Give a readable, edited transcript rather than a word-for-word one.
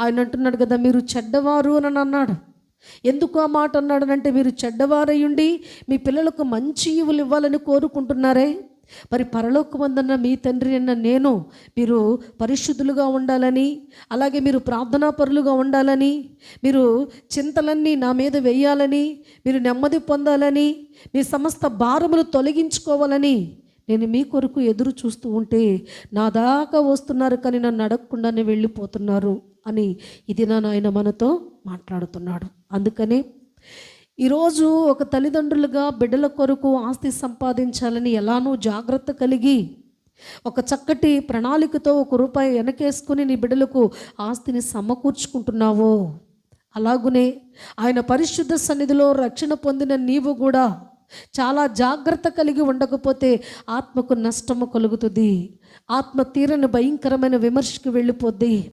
ఆయన అంటున్నాడు కదా, మీరు చెడ్డవారు అని అన్నాడు. ఎందుకు ఆ మాట అన్నాడనంటే, మీరు చెడ్డవారయ్యుండి మీ పిల్లలకు మంచి ఈవులు ఇవ్వాలని కోరుకుంటున్నారే, మరి పరలోకమందున్న మీ తండ్రి అన్న నేను మీరు పరిశుద్ధులుగా ఉండాలని, అలాగే మీరు ప్రార్థనా పరులుగా ఉండాలని, మీరు చింతలన్నీ నా మీద వేయాలని, మీరు నెమ్మది పొందాలని, మీ సమస్త భారములు తొలగించుకోవాలని నేను మీ కొరకు ఎదురు చూస్తూ ఉంటే నా దాకా వస్తున్నారు కానీ నన్ను అడగకుండానే వెళ్ళిపోతున్నారు అని ఇది ఆయన మనతో మాట్లాడుతున్నాడు. అందుకనే ఈరోజు ఒక తల్లిదండ్రులుగా బిడ్డల కొరకు ఆస్తి సంపాదించాలని ఎలానో జాగ్రత్త కలిగి ఒక చక్కటి ప్రణాళికతో ₹1 వెనకేసుకుని నీ బిడ్డలకు ఆస్తిని సమకూర్చుకుంటున్నావో, అలాగునే ఆయన పరిశుద్ధ సన్నిధిలో రక్షణ పొందిన నీవు కూడా చాలా జాగ్రత్త కలిగి ఉండకపోతే ఆత్మకు నష్టము కలుగుతుంది. ఆత్మ తీరని భయంకరమైన విమర్శకు వెళ్ళిపోద్ది.